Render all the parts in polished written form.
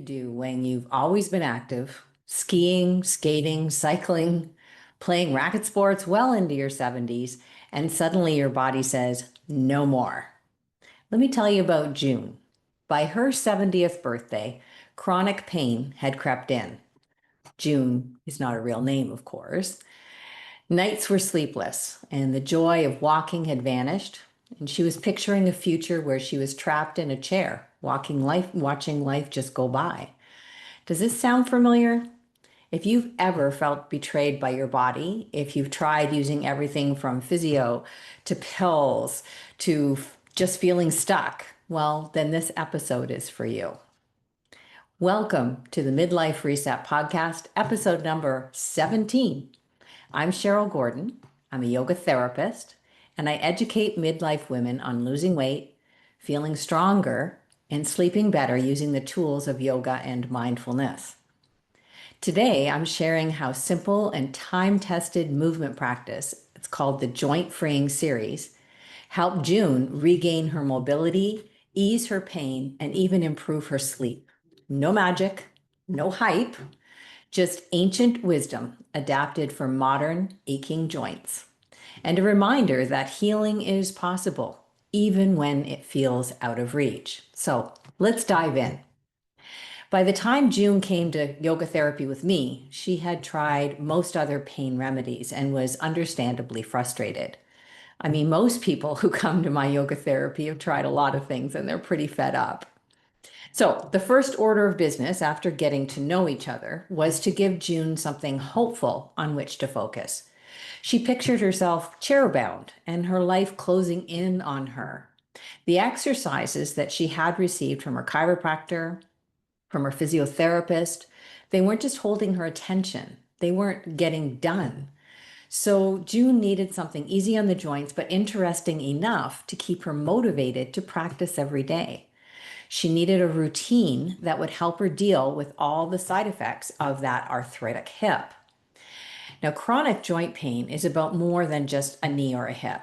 do when you've always been active, skiing, skating, cycling, playing racket sports well into your 70s, and suddenly your body says, no more? Let me tell you about June. By her 70th birthday, chronic pain had crept in. June is not a real name, of course. Nights were sleepless, and the joy of walking had vanished, and she was picturing a future where she was trapped in a chair, watching life just go by. Does this sound familiar? If you've ever felt betrayed by your body, if you've tried using everything from physio to pills to just feeling stuck, well, then this episode is for you. Welcome to the Midlife Reset Podcast, episode number 17. I'm Cheryl Gordon. I'm a yoga therapist, and I educate midlife women on losing weight, feeling stronger, and sleeping better using the tools of yoga and mindfulness. Today, I'm sharing how simple and time-tested movement practice, it's called the Joint Freeing Series, helped June regain her mobility, ease her pain, and even improve her sleep. No magic, no hype, just ancient wisdom adapted for modern aching joints. And a reminder that healing is possible, even when it feels out of reach. So let's dive in. By the time June came to yoga therapy with me, she had tried most other pain remedies and was understandably frustrated. I mean, most people who come to my yoga therapy have tried a lot of things and they're pretty fed up. So the first order of business after getting to know each other was to give June something hopeful on which to focus. She pictured herself chair-bound and her life closing in on her. The exercises that she had received from her chiropractor, from her physiotherapist, they weren't just holding her attention. They weren't getting done. So June needed something easy on the joints, but interesting enough to keep her motivated to practice every day. She needed a routine that would help her deal with all the side effects of that arthritic hip. Now, chronic joint pain is about more than just a knee or a hip.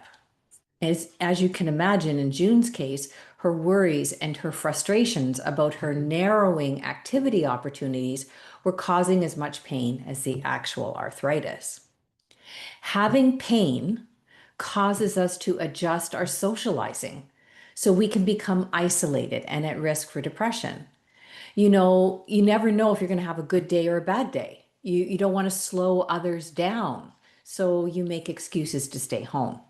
As you can imagine, in June's case, her worries and her frustrations about her narrowing activity opportunities were causing as much pain as the actual arthritis. Having pain causes us to adjust our socializing so we can become isolated and at risk for depression. You know, you never know if you're going to have a good day or a bad day. You don't want to slow others down, so you make excuses to stay home.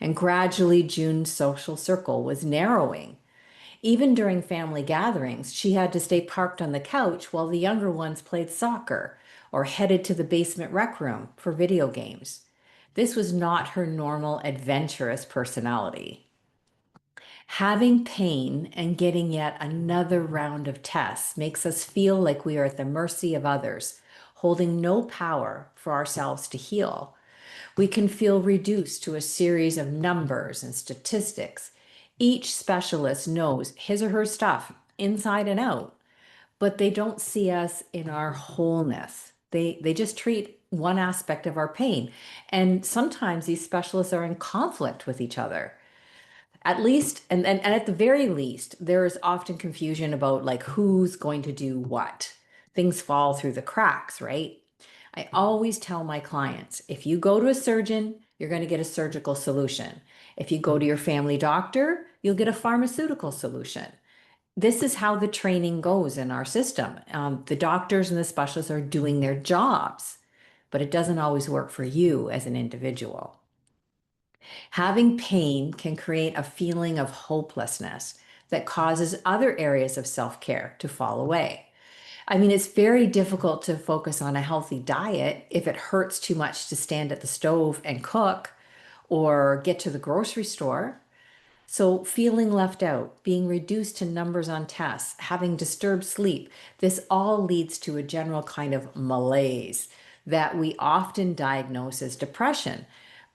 And gradually, June's social circle was narrowing. Even during family gatherings, she had to stay parked on the couch while the younger ones played soccer or headed to the basement rec room for video games. This was not her normal adventurous personality. Having pain and getting yet another round of tests makes us feel like we are at the mercy of others, holding no power for ourselves to heal. We can feel reduced to a series of numbers and statistics. Each specialist knows his or her stuff inside and out, but they don't see us in our wholeness. They just treat one aspect of our pain. And sometimes these specialists are in conflict with each other. At least, and at the very least, there is often confusion about like who's going to do what. Things fall through the cracks, right? I always tell my clients, if you go to a surgeon, you're going to get a surgical solution. If you go to your family doctor, you'll get a pharmaceutical solution. This is how the training goes in our system. The doctors and the specialists are doing their jobs, but it doesn't always work for you as an individual. Having pain can create a feeling of hopelessness that causes other areas of self-care to fall away. I mean, it's very difficult to focus on a healthy diet if it hurts too much to stand at the stove and cook or get to the grocery store. So feeling left out, being reduced to numbers on tests, having disturbed sleep, this all leads to a general kind of malaise that we often diagnose as depression.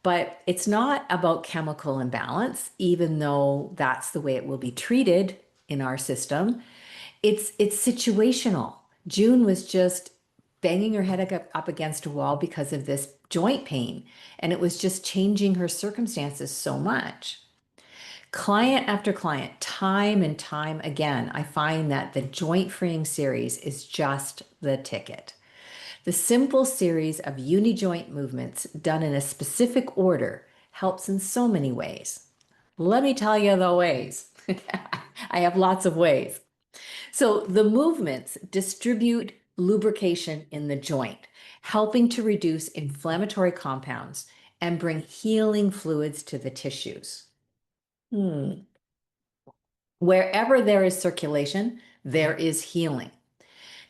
But it's not about chemical imbalance, even though that's the way it will be treated in our system. It's situational. June was just banging her head up against a wall because of this joint pain, and it was just changing her circumstances so much. Client after client, time and time again, I find that the joint freeing series is just the ticket. The simple series of uni joint movements done in a specific order helps in so many ways. Let me tell you the ways. I have lots of ways. So the movements distribute lubrication in the joint, helping to reduce inflammatory compounds and bring healing fluids to the tissues. Hmm. Wherever there is circulation, there is healing.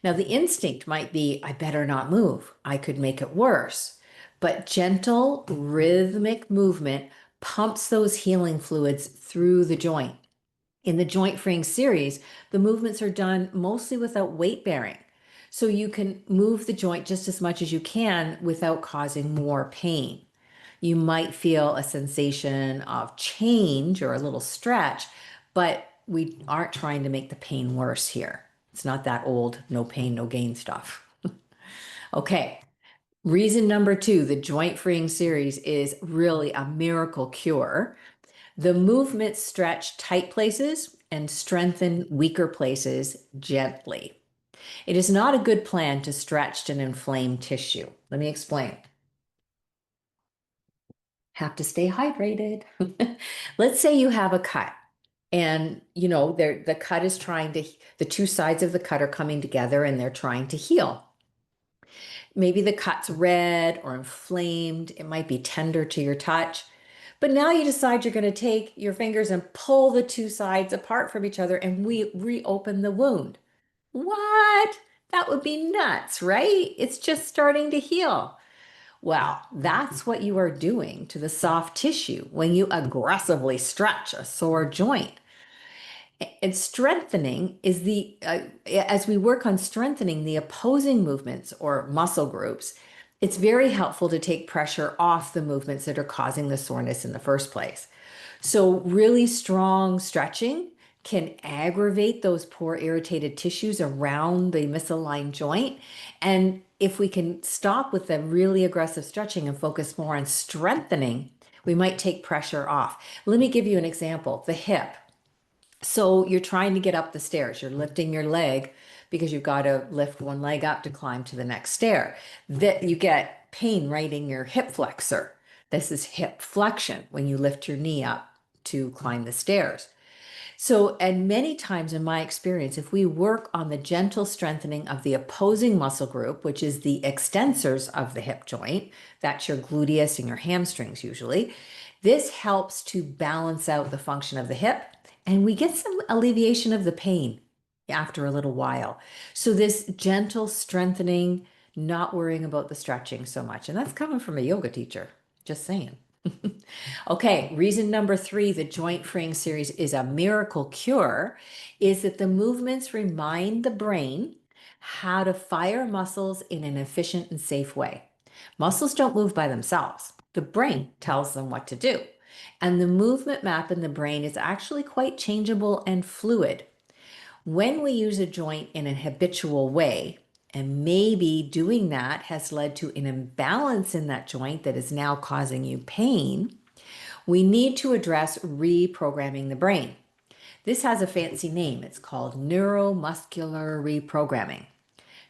Now, the instinct might be, I better not move. I could make it worse. But gentle, rhythmic movement pumps those healing fluids through the joint. In the joint freeing series, the movements are done mostly without weight bearing. So you can move the joint just as much as you can without causing more pain. You might feel a sensation of change or a little stretch, but we aren't trying to make the pain worse here. It's not that old, no pain, no gain stuff. Okay, reason number two, the joint freeing series is really a miracle cure. The movements stretch tight places and strengthen weaker places gently. It is not a good plan to stretch and inflame tissue. Let me explain. Have to stay hydrated. Let's say you have a cut and the cut is trying to, the two sides of the cut are coming together and they're trying to heal. Maybe the cut's red or inflamed. It might be tender to your touch. But now you decide you're going to take your fingers and pull the two sides apart from each other and we reopen the wound. What? That would be nuts, right? It's just starting to heal. Well, that's what you are doing to the soft tissue when you aggressively stretch a sore joint. And strengthening is as we work on strengthening the opposing movements or muscle groups, it's very helpful to take pressure off the movements that are causing the soreness in the first place. So, really strong stretching can aggravate those poor irritated tissues around the misaligned joint. And if we can stop with the really aggressive stretching and focus more on strengthening, we might take pressure off. Let me give you an example, the hip. So you're trying to get up the stairs, you're lifting your leg because you've got to lift one leg up to climb to the next stair. That you get pain right in your hip flexor. This is hip flexion when you lift your knee up to climb the stairs. So, and many times in my experience, if we work on the gentle strengthening of the opposing muscle group, which is the extensors of the hip joint, that's your gluteus and your hamstrings usually, this helps to balance out the function of the hip and we get some alleviation of the pain after a little while. So, this gentle strengthening, not worrying about the stretching so much. And that's coming from a yoga teacher, just saying. Okay, reason number three, the joint freeing series is a miracle cure, is that the movements remind the brain how to fire muscles in an efficient and safe way. Muscles don't move by themselves. The brain tells them what to do. And the movement map in the brain is actually quite changeable and fluid. When we use a joint in a habitual way, and maybe doing that has led to an imbalance in that joint that is now causing you pain, we need to address reprogramming the brain. This has a fancy name. It's called neuromuscular reprogramming.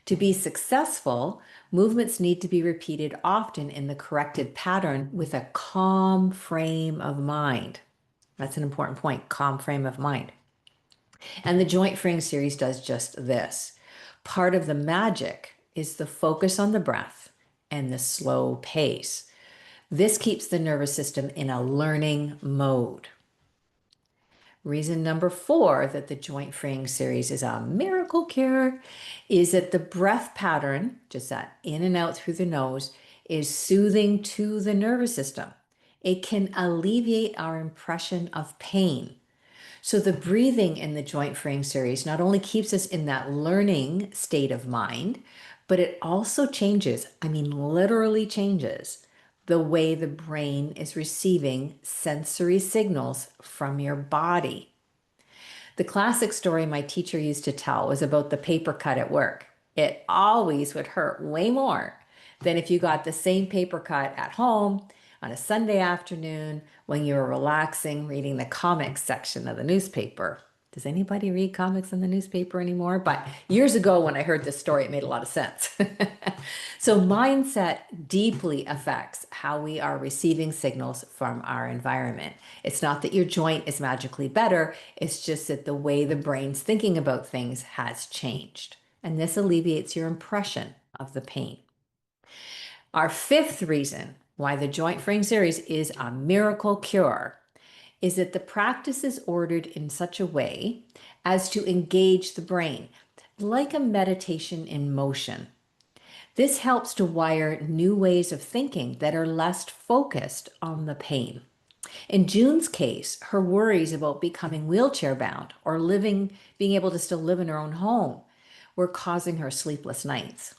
To be successful, movements need to be repeated often in the corrected pattern with a calm frame of mind. That's an important point, calm frame of mind. And the joint freeing series does just this. Part of the magic is the focus on the breath and the slow pace. This keeps the nervous system in a learning mode. Reason number four that the joint freeing series is a miracle cure is that the breath pattern, just that in and out through the nose, is soothing to the nervous system. It can alleviate our impression of pain. So the breathing in the joint freeing series not only keeps us in that learning state of mind, but it also changes, I mean, literally changes the way the brain is receiving sensory signals from your body. The classic story my teacher used to tell was about the paper cut at work. It always would hurt way more than if you got the same paper cut at home on a Sunday afternoon when you're relaxing, reading the comics section of the newspaper. Does anybody read comics in the newspaper anymore? But years ago, when I heard this story, it made a lot of sense. So, mindset deeply affects how we are receiving signals from our environment. It's not that your joint is magically better, it's just that the way the brain's thinking about things has changed. And this alleviates your impression of the pain. Our fifth reason why the joint freeing series is a miracle cure is that the practice is ordered in such a way as to engage the brain, like a meditation in motion. This helps to wire new ways of thinking that are less focused on the pain. In June's case, her worries about becoming wheelchair bound or being able to still live in her own home were causing her sleepless nights.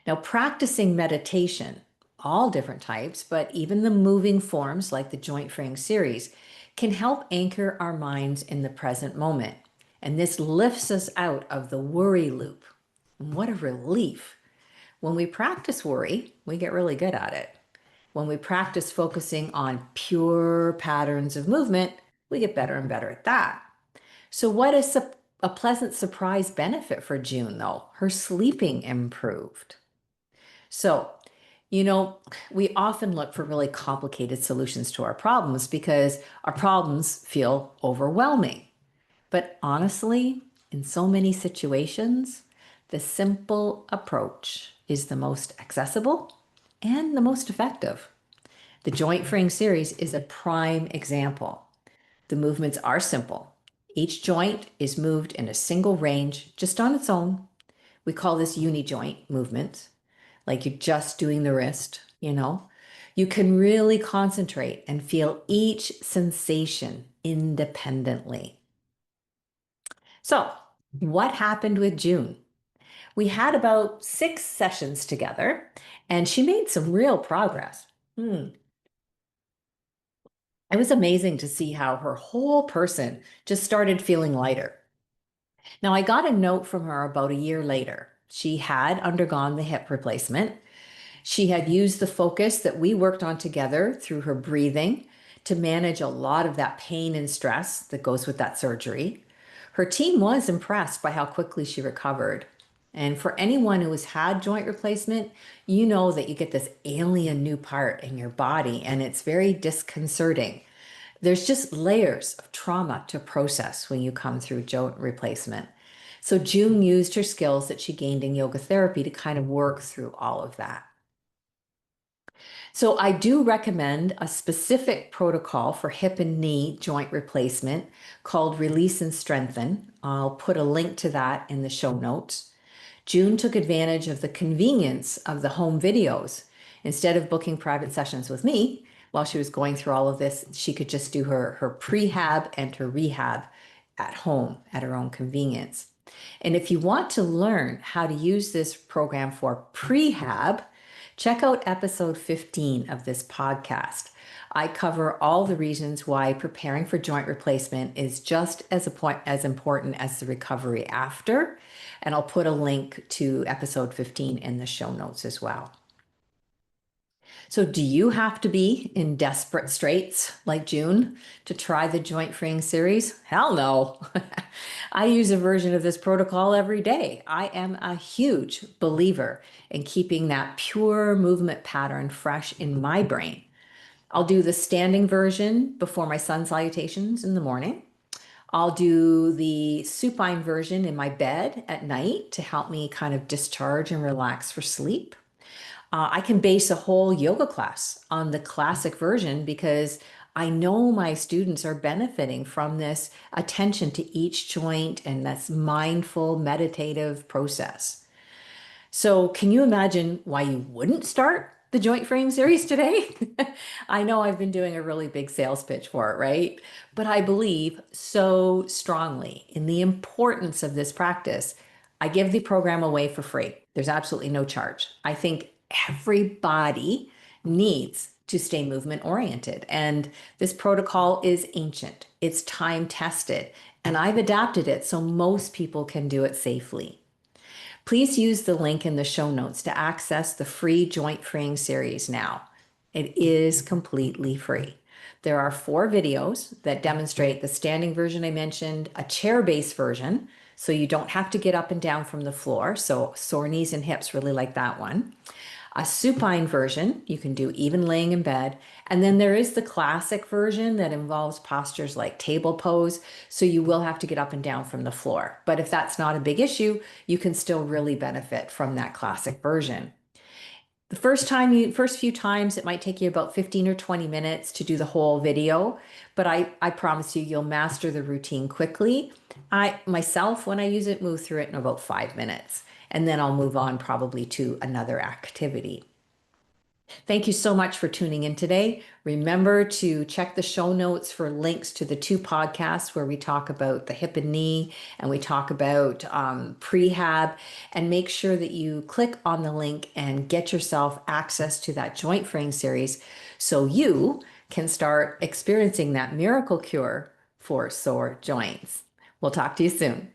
Now, practicing meditation, all different types, but even the moving forms like the joint freeing series, can help anchor our minds in the present moment. And this lifts us out of the worry loop. And what a relief. When we practice worry, we get really good at it. When we practice focusing on pure patterns of movement, we get better and better at that. So, what is a pleasant surprise benefit for June, though? Her sleeping improved. So, you know, we often look for really complicated solutions to our problems because our problems feel overwhelming. But honestly, in so many situations, the simple approach is the most accessible and the most effective. The joint freeing series is a prime example. The movements are simple. Each joint is moved in a single range just on its own. We call this uni joint movement, like you're just doing the wrist. You can really concentrate and feel each sensation independently. So, what happened with June? We had about 6 sessions together, and she made some real progress. It was amazing to see how her whole person just started feeling lighter. Now, I got a note from her about a year later. She had undergone the hip replacement. She had used the focus that we worked on together through her breathing to manage a lot of that pain and stress that goes with that surgery. Her team was impressed by how quickly she recovered. And for anyone who has had joint replacement, you know that you get this alien new part in your body and it's very disconcerting. There's just layers of trauma to process when you come through joint replacement. So June used her skills that she gained in yoga therapy to kind of work through all of that. So I do recommend a specific protocol for hip and knee joint replacement called Release and Strengthen. I'll put a link to that in the show notes. June took advantage of the convenience of the home videos. Instead of booking private sessions with me while she was going through all of this, she could just do her prehab and her rehab at home at her own convenience. And if you want to learn how to use this program for prehab, check out episode 15 of this podcast. I cover all the reasons why preparing for joint replacement is just as important as the recovery after. And I'll put a link to episode 15 in the show notes as well. So, do you have to be in desperate straits like June to try the joint freeing series? Hell no. I use a version of this protocol every day. I am a huge believer in keeping that pure movement pattern fresh in my brain. I'll do the standing version before my sun salutations in the morning. I'll do the supine version in my bed at night to help me kind of discharge and relax for sleep. I can base a whole yoga class on the classic version because I know my students are benefiting from this attention to each joint and this mindful meditative process. So, can you imagine why you wouldn't start the joint freeing series today? I know I've been doing a really big sales pitch for it, right? But I believe so strongly in the importance of this practice. I give the program away for free. There's absolutely no charge. I think everybody needs to stay movement oriented. And this protocol is ancient, it's time tested, and I've adapted it so most people can do it safely. Please use the link in the show notes to access the free joint freeing series now. It is completely free. There are 4 videos that demonstrate the standing version I mentioned, a chair-based version, so you don't have to get up and down from the floor. So sore knees and hips really like that one. A supine version, you can do even laying in bed. And then there is the classic version that involves postures like table pose. So you will have to get up and down from the floor. But if that's not a big issue, you can still really benefit from that classic version. The first few times, it might take you about 15 or 20 minutes to do the whole video, but I promise you, you'll master the routine quickly. I myself, when I use it, move through it in about 5 minutes, and then I'll move on probably to another activity. Thank you so much for tuning in today. Remember to check the show notes for links to the 2 podcasts where we talk about the hip and knee and we talk about prehab, and make sure that you click on the link and get yourself access to that joint freeing series so you can start experiencing that miracle cure for sore joints. We'll talk to you soon.